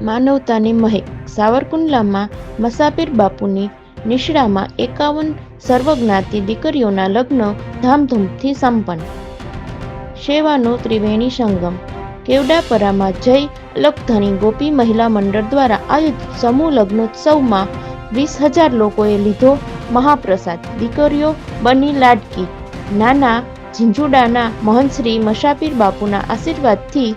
માનવતાની મહેક. સાવરકુંડલામાં મસાપીર બાપુની નિશ્રામાં 51 સર્વજ્ઞાતિ દીકરીઓના લગ્ન ધામધૂમથી સંપન્ન. સેવાનો ત્રિવેણી સંગમ. કેવડાપરામાં જય અલખધણી ગોપી મહિલા મંડળ દ્વારા આયોજિત સમૂહ લગ્નોત્સવમાં 20,000 લોકોએ લીધો મહાપ્રસાદ. દીકરીઓ બની લાડકી. નાના ઝીંઝુડાના મહંત શ્રી મસાપીર બાપુના આશીર્વાદથી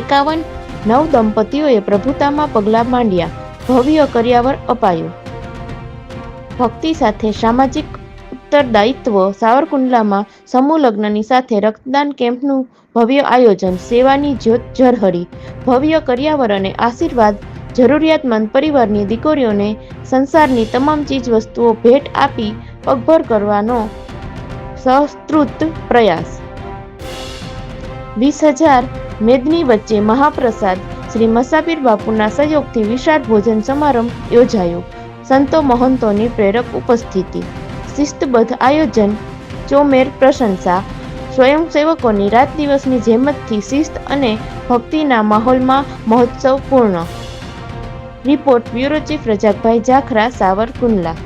51 નવદંપતીઓએ પ્રભુતામાં પગલાં માંડ્યા. ભવ્ય કર્યાવર અપાયું. ભક્તિ સાથે સામાજિક ઉત્તરદાયિત્વ. સાવરકુંડલામાં સમૂહ લગ્નની સાથે રક્તદાન કેમ્પનું ભવ્ય આયોજન. સેવાની જ્યોત ઝળહળી. ભવ્ય કર્યાવર અને આશીર્વાદ. જરૂરિયાતમંદ પરિવારની દીકરીઓને સંસારની તમામ ચીજ વસ્તુઓ ભેટ આપી પગભર કરવાનો સહૃદય પ્રયાસ. 20,000 મેદની વચ્ચે મહાપ્રસાદ. શ્રી મસાપીર બાપુના સહયોગથી વિશાળ ભોજન સમારંભ યોજાયો. સંતો મહંતોની પ્રેરક ઉપસ્થિતિ. શિસ્તબદ્ધ આયોજન. ચોમેર પ્રશંસા. સ્વયંસેવકોની રાત દિવસની જહેમતથી શિસ્ત અને ભક્તિના માહોલમાં મહોત્સવ પૂર્ણ. Report bureau chief Rajakbhai Jakhra, Savarkundla.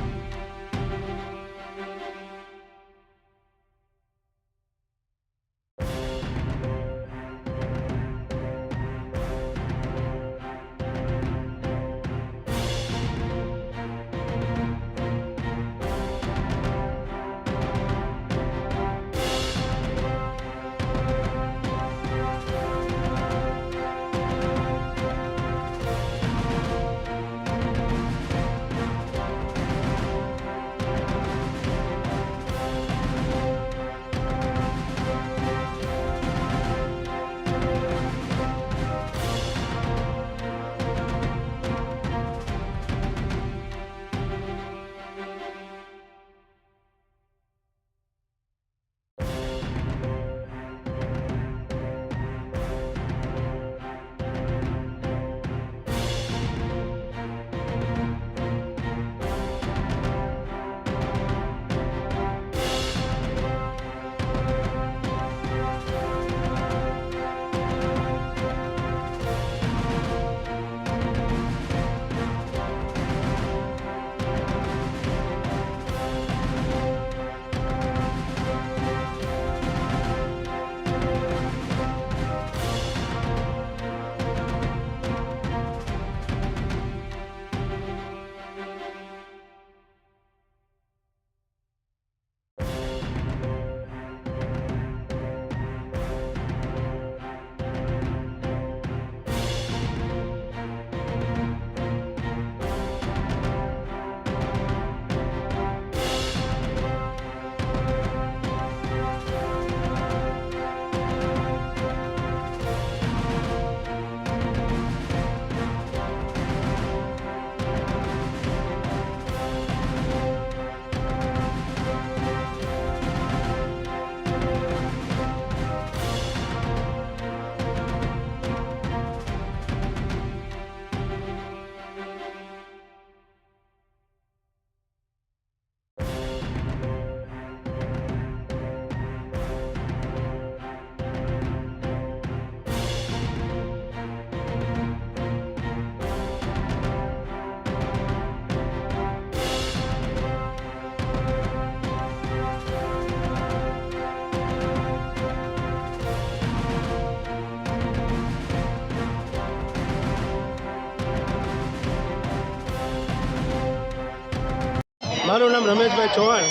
મારું નામ રમેશભાઈ ચૌહાણ.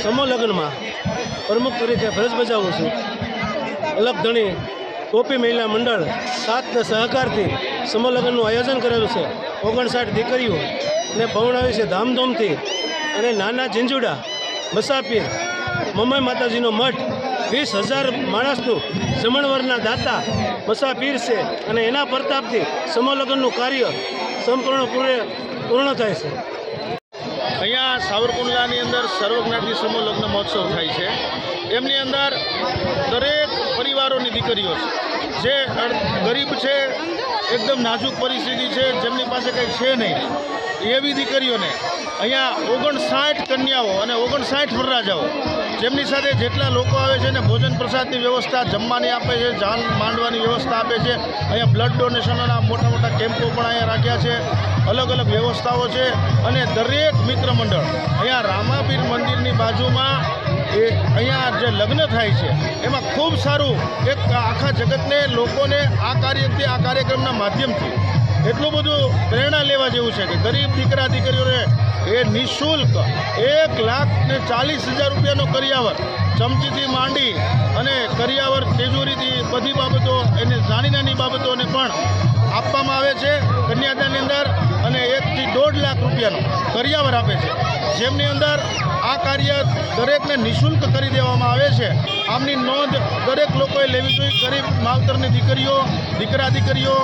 સમૂહ લગ્નમાં પ્રમુખ તરીકે ફરજ બજાવું છું. અલખધણી ગોપી મહિલા મંડળ 7ના સહકારથી સમૂહ લગ્નનું આયોજન કરેલું છે. 59 દીકરીઓ ને પરણાવી છે ધામધૂમથી. અને નાના ઝીંઝુડા મસાપીર મમઈ માતાજીનો મઠ 20,000 માણસનું જમણવરના દાતા મસાપીર છે. અને એના પ્રતાપથી સમૂહ લગ્નનું કાર્ય પૂર્ણ થાય છે. અહીંયા સાવરકુંડલાની અંદર સર્વજ્ઞાતિ સમૂહ લગ્ન મહોત્સવ થાય છે. એમની અંદર દરેક પરિવારોની દીકરીઓ છે, જે ગરીબ છે, એકદમ નાજુક પરિસ્થિતિ છે, જેમની પાસે કંઈ છે નહીં, એવી દીકરીઓને અહીંયા 59 કન્યાઓ અને 59 વરરાજાઓ જેમની સાથે જેટલા લોકો આવે છે ને ભોજન પ્રસાદની વ્યવસ્થા જમવાની આપે છે, જાન માંડવાની વ્યવસ્થા આપે છે. અહીંયા બ્લડ ડોનેશનના મોટા મોટા કેમ્પો પણ અહીંયા રાખ્યા છે, અલગ અલગ વ્યવસ્થાઓ છે. અને દરેક મિત્ર મંડળ અહીંયા રામાપીર મંદિરની બાજુમાં અહીંયા જે લગ્ન થાય છે એમાં ખૂબ સારું એક આખા જગતને લોકોને આ કાર્યક્રમના માધ્યમથી એટલું બધું પ્રેરણા લેવા જેવું છે કે ગરીબ દીકરા દીકરીઓને એ નિઃશુલ્ક 1,40,000 રૂપિયાનો કરિયાવર ચમચીથી માંડી અને કરિયાવર તેજોરીથી બધી બાબતો એને નાની નાની બાબતોને પણ આપવામાં આવે છે કન્યાદાનની અંદર. અને 1 થી 1.5 લાખ રૂપિયાનો કરિયાવર આપે છે, જેમની અંદર આ કાર્ય દરેકને નિઃશુલ્ક કરી દેવામાં આવે છે. આમની નોંધ દરેક લોકોએ લેવી જોઈએ. ગરીબ માવતરની દીકરીઓ દીકરા દીકરીઓ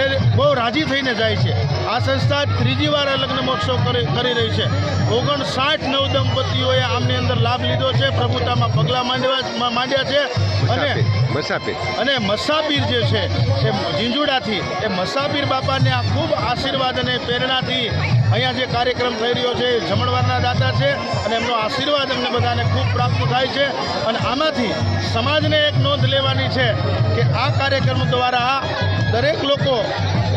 એ બહુ રાજી થઈને જાય છે. આ સંસ્થા ત્રીજી વાર આ લગ્ન મહોત્સવ કરી રહી છે. 59 નવદંપતીઓએ આમની અંદર લાભ લીધો છે, પ્રભુતામાં પગલાં માંડ્યા છે. અને મસાપીર જે છે એ ઝીંઝુડાથી એ મસાપીર બાપાને આ ખૂબ આશીર્વાદ અને પ્રેરણાથી અહીંયા જે કાર્યક્રમ થઈ રહ્યો છે એ જમણવારના દાતા છે અને એમનો આશીર્વાદ અમને બધાને ખૂબ પ્રાપ્ત થાય છે. અને આમાંથી સમાજને એક નોંધ લેવાની છે કે આ કાર્યક્રમ દ્વારા દરેક લોકો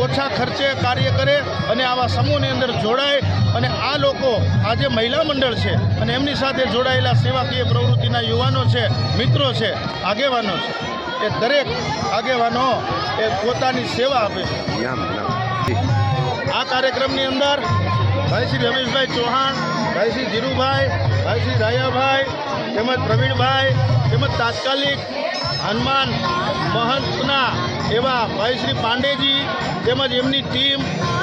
ઓછા ખર્ચે કાર્ય કરે અને આવા સમૂહની અંદર જોડાય. અને આ લોકો આ જે મહિલા મંડળ છે અને એમની સાથે જોડાયેલા સેવાકીય પ્રવૃત્તિના યુવાનો છે, મિત્રો છે, આગેવાનો છે, એ દરેક આગેવાનો એ પોતાની સેવા આપે છે. આ કાર્યક્રમની અંદર ભાઈ શ્રી રમેશભાઈ ચૌહાણ, ભાઈ શ્રી ધીરુભાઈ, ભાઈ શ્રી રાયાભાઈ, તેમજ પ્રવીણભાઈ, તેમજ તાત્કાલિક હનુમાન મહંતના એવા ભાઈ શ્રી પાંડેજી તેમજ એમની ટીમ,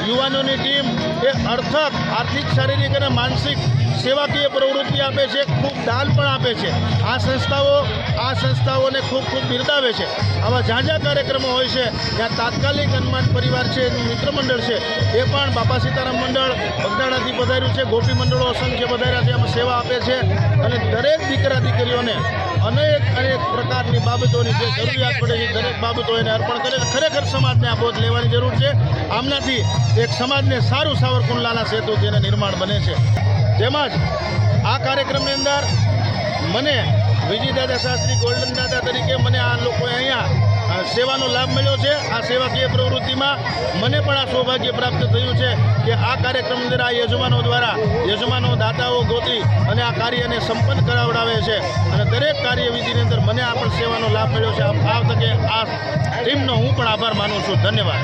યુવાનોની ટીમ એ આર્થિક, શારીરિક અને માનસિક સેવાકીય પ્રવૃત્તિ આપે છે, ખૂબ દાન પણ આપે છે. આ સંસ્થાઓને ખૂબ બિરદાવે છે. આવા જ્યાં કાર્યક્રમો હોય છે ત્યાં તાત્કાલિક હનુમાન પરિવાર છે, મિત્ર મંડળ છે, એ પણ બાપા સીતારામ મંડળ બગદાણાથી પધાર્યું છે, ગોપી મંડળો અસંખ્ય પધાર્યા છે, એમાં સેવા આપે છે. અને દરેક દીકરા દીકરીઓને અનેક પ્રકારની બાબતોની જે જરૂરિયાત પડે છે દરેક બાબતો એને અર્પણ કરે. ખરેખર સમાજને આ બોધ લેવાની જરૂર છે. આમનાથી એક સમાજને સારું સાવરકુંડલાના સેતુથી એને નિર્માણ બને છે. તેમજ આ કાર્યક્રમની અંદર મને વિજયદાદા શાસ્ત્રી ગોલ્ડન દાદા તરીકે મને આ લોકોએ અહીંયા સેવાનો લાભ મળ્યો છે. આ સેવાકીય પ્રવૃત્તિમાં મને પણ આ સૌભાગ્ય પ્રાપ્ત થયું છે કે આ કાર્યક્રમ અંદર આ યજમાનો દાતાઓ ગોતી અને આ કાર્યને સંપન્ન કરાવડાવે છે. અને દરેક કાર્યવિધિની અંદર મને આ પણ સેવાનો લાભ મળ્યો છે. આ તકે આ ટીમનો હું પણ આભાર માનું છું. ધન્યવાદ.